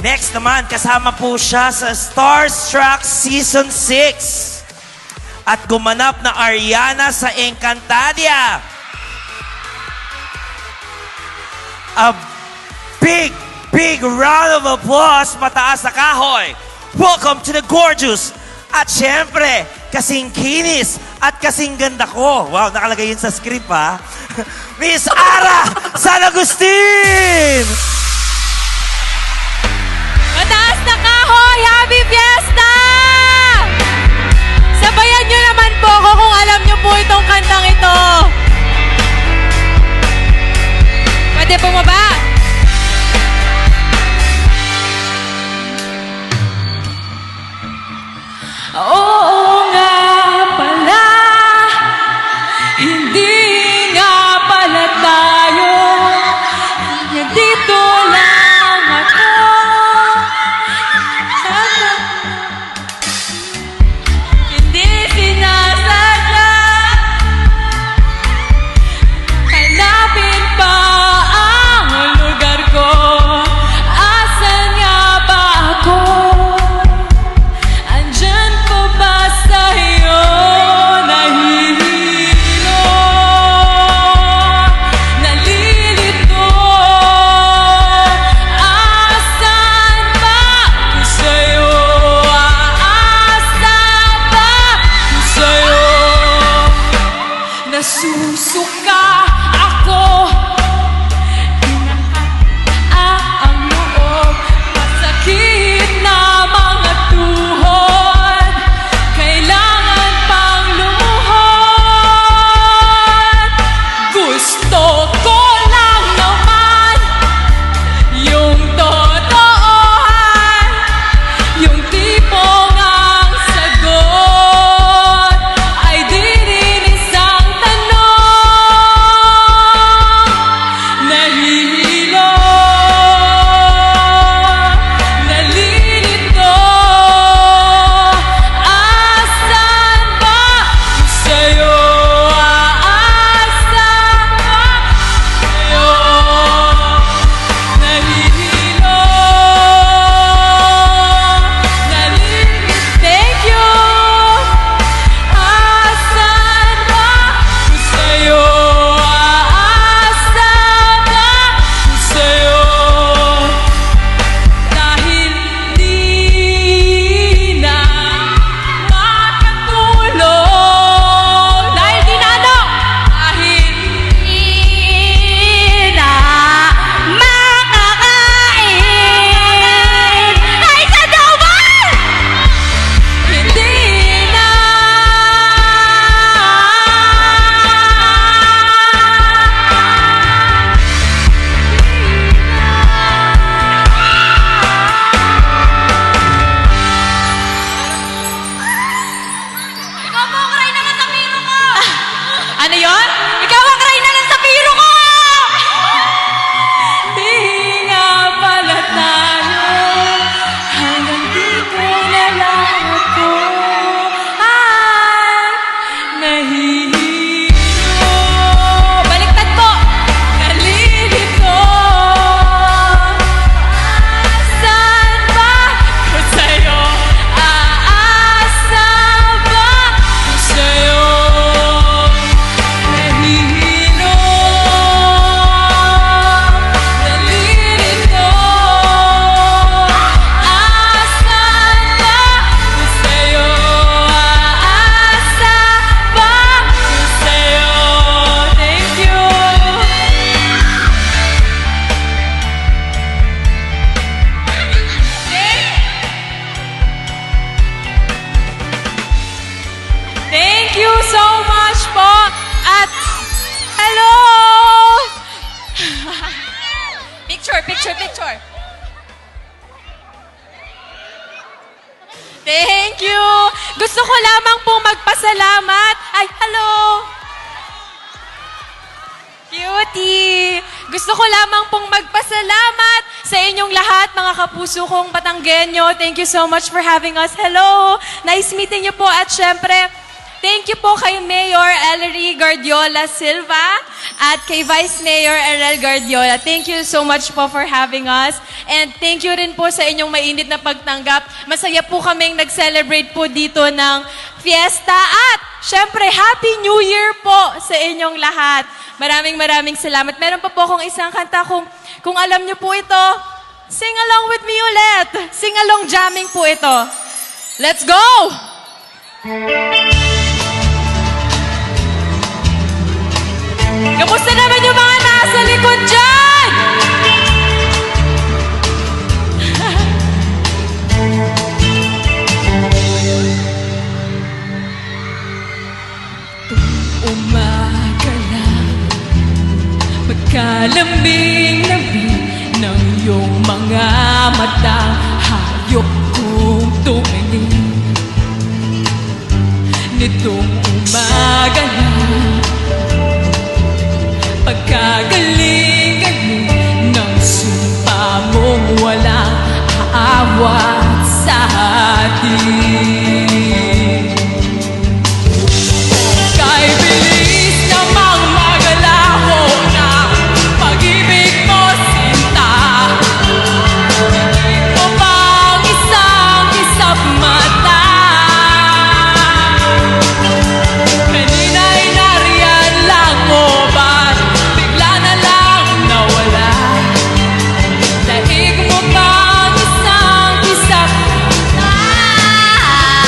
Next naman, kasama po siya sa Starstruck Season 6. At gumanap na Ariana sa Encantadia. A big round of applause, mataas na kahoy. Welcome to the gorgeous. At syempre, kasing kinis at kasing ganda ko. Wow, nakalagay yun sa script ha. Miss Ara San Agustin! Mataas na kahoy! Happy Fiesta! Sabayan nyo naman po ako kung alam nyo po itong kantang ito. Pwede bumaba? Oo nga pala, hindi nga pala tayo, nandito lang ako. Hindi sinasadya, hanapin pa ang lugar ko. Asan nga ba ako? Andyan pa ba sa'yo nahihilo? Nalilito. Asan ba ko sa'yo? Aasan ba ko sa'yo? Nasusuka ako. Ang loob, masakit na mga tuhod. Kailangan pang lumuhod. Gusto ko lang naman yung totoohan, yung tipong ang sagot ay di rin isang tanong. Nahihilo, nalilito. Asan ba ko sa'yo? Aasan ba sa'yo? Nahihilo, nalilito. Thank you. Asan ba ko sa'yo? Aasan ba ko sa'yo? Dahil di na makatulog. Dahil di na ano? Dahil di na makakain. Ay, sa dawan! Hindi na. Ikaw po ang Reyna ng Sapiro ko! Ano yun? Ikaw ang Reyna ng Sapiro ko! Di nga pala tayo, hanggang dito na lang ako ay nahihilo. Baliktad po! Nalilito. Asan ba ko sa'yo? Aasan ba ko sa'yo? Nahihilo, nalilito. Asan ba ko sa'yo? Aasan ba ko sa'yo? Thank you. Thank you so much po. At hello! Picture. Thank you. Gusto ko lamang pong magpasalamat. Ay, hello! Cutie! Gusto ko lamang pong magpasalamat sa inyong lahat, mga kapuso kong Batanggenyo. Thank you so much for having us. Hello! Nice meeting you po. At syempre, Thank you po kay Mayor Ellery Guardiola Silva at kay Vice Mayor Erel Guardiola. Thank you so much po for having us. And thank you rin po sa inyong mainit na pagtanggap. Masaya po kaming nag-celebrate po dito ng fiesta. At syempre, Happy New Year po sa inyong lahat. Maraming salamat. Meron pa po akong isang kanta. Kung alam niyo po ito, sing along with me ulit. Sing along jamming po ito. Let's go! Kamusta naman yung mga nasa likod dyan? Umaga na, magkalambing-lambing ng iyong mga mata, hayop kong tumingin. Nitong umaga na, pagkagaling-galing ng sumpa mong walang aawat sa atin. Kay bilis namang magalaho na pag-ibig mo sinta. Higit mo pang isang isap mata. Kanina'y nariyan lang o ba't bigla na lang nawala? Daig mo pang isang isap mata.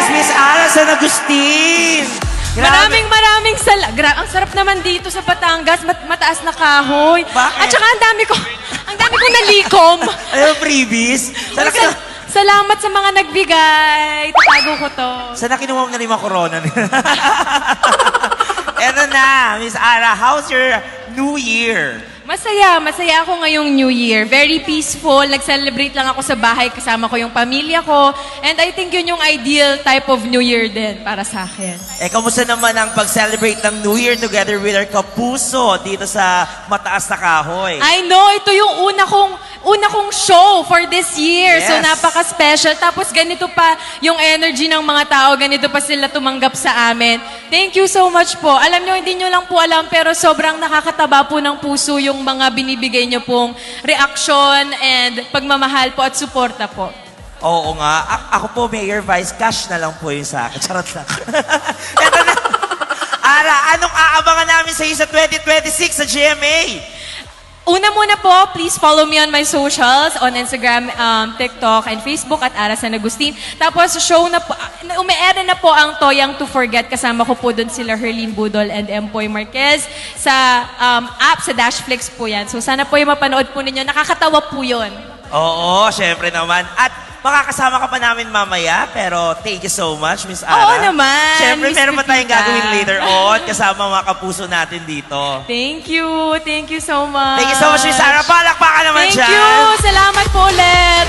Yes, Miss Ara San Agustin. Grabe. Maraming ang sarap naman dito sa Batangas, mataas na kahoy. Bakit? At saka ang dami kong nalikom. Ano, previous? Sana, Salamat sa mga nagbigay. Tatago ko to. sana kinuha mo na 5 corona. Eto na, Miss Ara, how's your New Year? Masaya ako ngayong New Year. Very peaceful. Nag-celebrate lang ako sa bahay kasama ko yung pamilya ko. And I think yun yung ideal type of New Year din para sa akin. Kamusta naman ang pag-celebrate ng New Year together with our kapuso dito sa Mataas na Kahoy? I know, ito yung una kong show for this year. Yes. So napaka-special. Tapos ganito pa yung energy ng mga tao. Ganito pa sila tumanggap sa amin. Thank you so much po. Alam nyo, hindi nyo lang po alam, pero sobrang nakakataba po ng puso yung mga binibigay nyo pong reaction and pagmamahal po at suporta po. Oo nga. Ako po, Mayor Vice, cash na lang po yun sa akin. Charot lang. Eto na. Ara, anong aabangan namin sa iyo sa 2026 sa GMA? Una muna po, please follow me on my socials, on Instagram, TikTok, and Facebook at Ara San Agustin. Tapos, show na po, umeere na po ang Toyang to Forget. Kasama ko po doon sila Herlene Budol and Empoy Marquez sa app, sa Dashflix po yan. So, sana po yung mapanood po ninyo. Nakakatawa po yun. Oo, syempre naman. At makakasama ka pa namin mamaya, pero thank you so much, Miss Ara. Oo naman, Syempre, Miss meron pa tayong Pepita. gagawin later on kasama mga kapuso natin dito. Thank you so much. Thank you so much, Miss Ara. Palakpakan naman Thank dyan. you! Salamat po ulit!